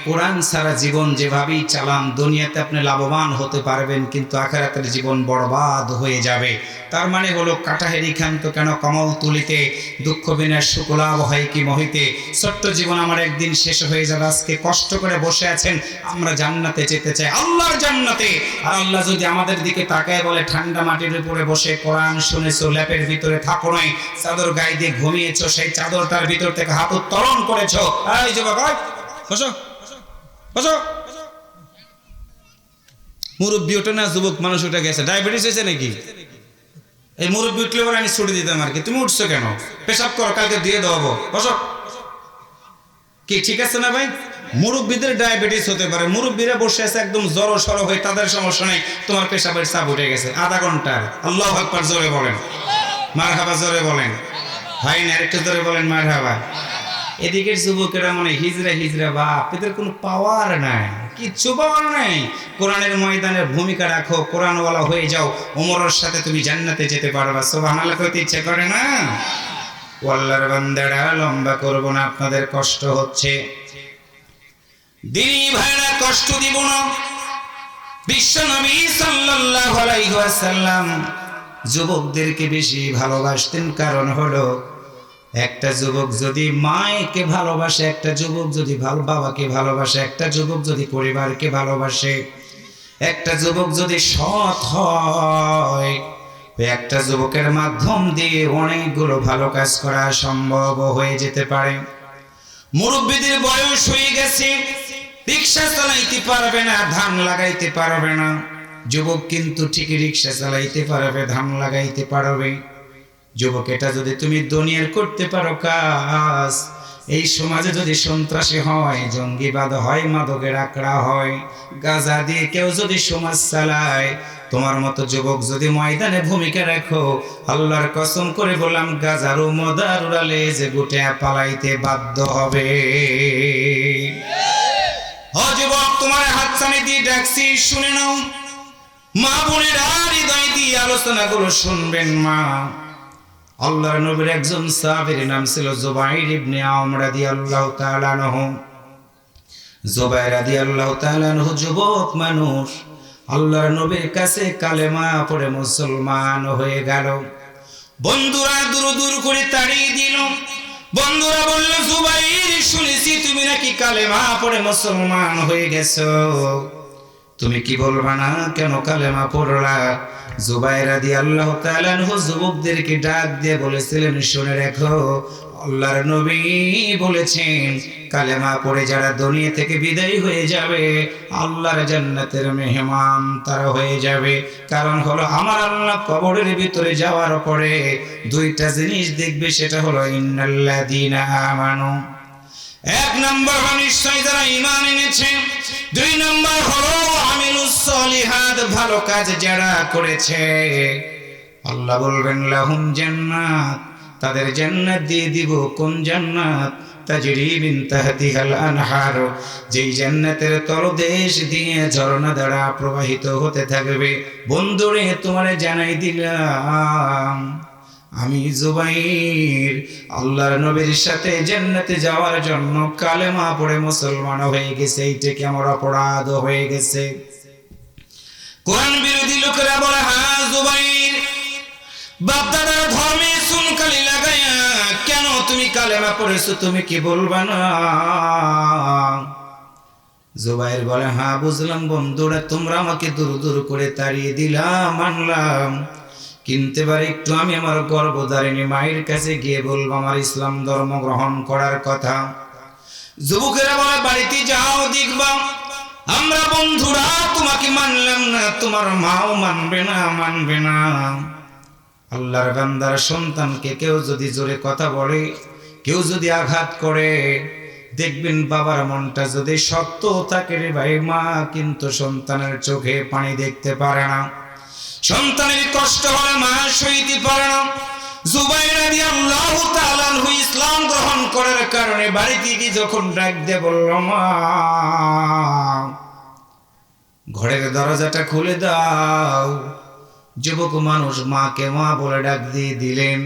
কোরআন ছাড়া জীবন যেভাবেই চালান দুনিয়াতে আপনি লাভবান হতে পারবেন, কিন্তু আখিরাতের জীবন বরবাদ হয়ে যাবে। তার মানে হলো কাটাহেরি ক্ষান্ত কেন কমল তুলিতে, দুঃখ বিনাশ শুক্লাভ হয় কি মহিতে। ছোট্ট জীবন আমার একদিন শেষ হয়ে যাবে। আজকে কষ্ট করে বসে আছেন, আমরা জান্নাতে যেতে চাই, আল্লাহর জান্নাতে। আর আল্লাহ যদি আমাদের দিকে তাকায় বলে ঠান্ডা মাটির উপরে বসে কোরআন শুনেছো, ল্যাপের ভিতরে থাকো নাই, চাদর গায়ে দিয়ে ঘুমিয়েছো, সেই চাদরটার ভিতর থেকে হাত উত্তোলন করেছো, এই যুবক বসো বসো। মুরব্বী ওঠে না, যুবক মানুষ উঠে গেছে, ডায়াবেটিস হয়েছে নাকি? এই মুরব্বী উঠলে পরে আমি ছুটি দিতাম আর কি। তুমি উঠছো কেন? পেশাব করো, কালকে দিয়ে দেবো, বসো। কি ঠিক আছে না ভাই? মুরব্বীদের ডায়াবেটিস হতে পারে, মুরব্বীরা বসে আছে একদম জড়ো সড়ো হয়ে, তাদের সমস্যা নেই। তোমার পেশাবের চাপ উঠে গেছে আধা ঘন্টার। আল্লাহু আকবার জোরে বলেন, মারহাবা জোরে বলেন, হয় না আরেকটু জোরে বলেন মারহাবা। এদিকের যুবকেরা মানে হিজরা হিজরা বাপ, এদের কোনো পাওয়ার নাই, কিচ্ছু পাওয়ার নাই। কোরআনের ময়দানের ভূমিকা রাখো, কোরআনওয়ালা হয়ে যাও, ওমরের সাথে তুমি জান্নাতে যেতে পারবা। সুবহানাল্লাহ কইতে ইচ্ছে করে না? আল্লাহর বান্দারা লম্বা করব না, আপনাদের কষ্ট হচ্ছে। দিনী ভাইরা কষ্ট দিব না। বিশ্বনবী সাল্লাল্লাহু আলাইহি ওয়াসাল্লাম যুবকদেরকে বেশি ভালোবাসতেন, কারণ হলো একটা যুবক যদি মাকে ভালোবাসে, একটা যুবক যদি বাবাকে ভালোবাসে, একটা যুবক যদি পরিবারকে ভালোবাসে, একটা যুবক যদি সৎ হয়, একটা যুবকের মাধ্যম দিয়ে অনেকগুলো ভালো কাজ করা সম্ভব হয়ে যেতে পারে। মুরব্বীদের বয়স হয়ে গেছে, রিক্সা চালাইতে পারবে না, ধান লাগাইতে পারবে না। যুবক কিন্তু ঠিকই রিক্সা চালাইতে পারবে, ধান লাগাইতে পারবে। যুবক, এটা যদি তুমি দুনিয়ার করতে পারো কাজ, এই সমাজে যদি সন্ত্রাসী হয়, জঙ্গিবাদ হয়, মাদকের আঁকড়া হয়, গাঁজা দিয়ে কেউ যদি সমাজ চালায়, তোমার মতো যুবক যদি ময়দানে ভূমিকা রাখো, আল্লাহর কসম করে বললাম গাজার ও মদার উড়ালে যে গুটে পালাইতে বাধ্য হবে। ও যুবক, তোমার হাতছানি দিয়ে ডাকছি, শুনে নাও। মা বোনের হৃদয় দিয়ে আলোচনাগুলো শুনবেন। মা, আল্লাহর নবীর একজন সাহাবীর নাম ছিল জুবাইর ইবনে আওম রাদিয়াল্লাহু তাআলা আনহু। জুবাইর রাদিয়াল্লাহু তাআলা আনহু যুবক মানুষ, আল্লাহর নবীর কাছে কালেমা পড়ে মুসলমান হয়ে গেল। বন্ধুরা দূর দূর করে তাড়িয়ে দিল। বন্ধুরা বলল, জুবাইর, শুনেছি তুমি নাকি কালেমা পড়ে মুসলমান হয়ে গেছো, তুমি কি বলবা না কেন কালেমা পড়লা? জুবাইর রাদিয়াল্লাহু তাআলা আনহু যুবকদেরকে ডাক দিয়ে বলেছিলেন, শুনে রাখো, আল্লাহর নবী বলেছেন কালেমা পড়ে যারা দুনিয়া থেকে বিদায় হয়ে যাবে, আল্লাহর জান্নাতের মেহমান তারা হয়ে যাবে। কারণ হলো আমার আল্লাহ কবরের ভিতরে যাওয়ার পরে দুইটা জিনিস দেখবে, সেটা হলো ইন্নাল্লাযীনা আমানু, এক নম্বর নিশ্চয় যারা ঈমান এনেছে, দুই নম্বর হলো আমিলুস সলিহাত, ভালো কাজ যারা করেছে। আল্লাহ বলবেন লাহুম জান্নাত, তাদের জান্নাত দিয়ে দিব। কোন জান্নাত? তাজরি মিন তাহতিহাল আনহার, যেই জান্নাতের তলদেশ দিয়ে ঝর্ণা দ্বারা প্রবাহিত হতে থাকবে। বন্ধুরে, তোমারে জানাই দিলাম, আমি জুবাইর আল্লাহর নবীর সাথে জান্নাতে যাওয়ার জন্য কালেমা পড়ে মুসলমান হয়ে গেছে। এইটা কি আমার অপরাধ হয়ে গেছে? কোরআন বিরোধী লোকেরা বলে, হ্যাঁ জুবাইর, বাপদাদার ধর্মে সুনকালি লাগাইয়া কেন তুমি কালেমা পড়েছো, তুমি কি বলবা না? জুবাইর বলে, হ্যাঁ বুঝলাম বন্ধুরা, তোমরা আমাকে দূর দূর করে তাড়িয়ে দিলাম, মানলাম, কিন্তু এবার একটু আমি আমার গর্ভধারিণী মায়ের কাছে গিয়ে বলবো আমার ইসলাম ধর্ম গ্রহণ করার কথা। যুবকেরা বলে, বাড়িতে যাও, দেখবা আমরা বন্ধুরা তোমাকে মানলাম না, তোমার মাও মানবে না, মানবে না। আল্লাহর বান্দার সন্তানকে কেউ যদি জোরে কথা বলে, কেউ যদি আঘাত করে, দেখবেন বাবার মনটা যদি শক্ত থাকে রে ভাই, মা কিন্তু সন্তানের চোখে পানি দেখতে পারে না, সন্তানের কষ্ট হলে মা সইতে পারে না। জুবাইর রাদিয়াল্লাহু তাআলা আনহু ইসলাম গ্রহণ করার কারণে বাড়িতে গিয়ে যখন ডাক দিয়ে বলল, মা ঘরের দরজাটা খুলে দাও, যুবক মানুষ মাকে মা বলে ডাক দিয়ে দিলেন।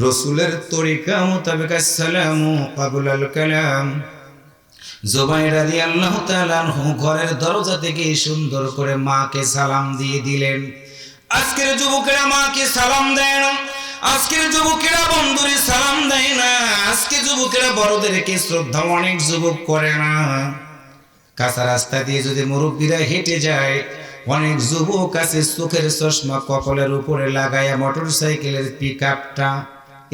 রসুলের তরিকা মোতাবেক আসসালামু কাবুলাল কালাম, জুবাইর রাদিয়াল্লাহু তাআলা আনহু ঘরের দরজা থেকে সুন্দর করে মাকে সালাম দিয়ে দিলেন। আজকের যুবকেরা মাকে সালাম দেয় না, আজকের যুবকেরা বন্ধুরে সালাম দেয় না, আজকে যুবকেরা বড়দেরকে শ্রদ্ধা অনেক যুবক করে না। কাঁচা রাস্তা দিয়ে যদি মুরব্বীরা হেঁটে যায়, অনেক যুবক আছে চোখের চশমা কপালের উপরে লাগায়া মোটরসাইকেলের পিকআপটা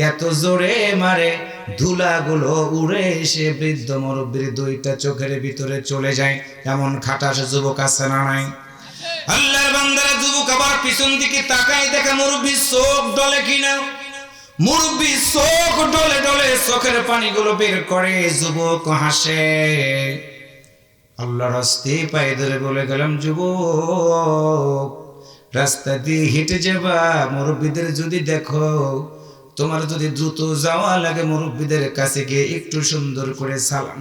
এত জোরে মারে, ধুলাগুলো উড়ে এসে বৃদ্ধ মুরব্বীর দুইটা চোখের ভিতরে চলে যায়। এমন খাটাস যুবক আছে না নাই? আল্লাহর বান্দারা যুবক আবার পিছন দিকে তাকায়, দেখে মুরব্বীর চোখ ডলে কিনা। মুরব্বী চোখ ডলে ডলে চোখের পানিগুলো বের করে, যুবক হাসে। আল্লাহর হস্তে পায়ে ধরে বলে গেলাম, যুবক রাস্তা দিয়ে হেঁটে যাবা, মুরব্বীদের যদি দেখো, তোমার যদি দ্রুত যাওয়া লাগে, মুরব্বীদের কাছে গিয়ে একটু সুন্দর করে সালাম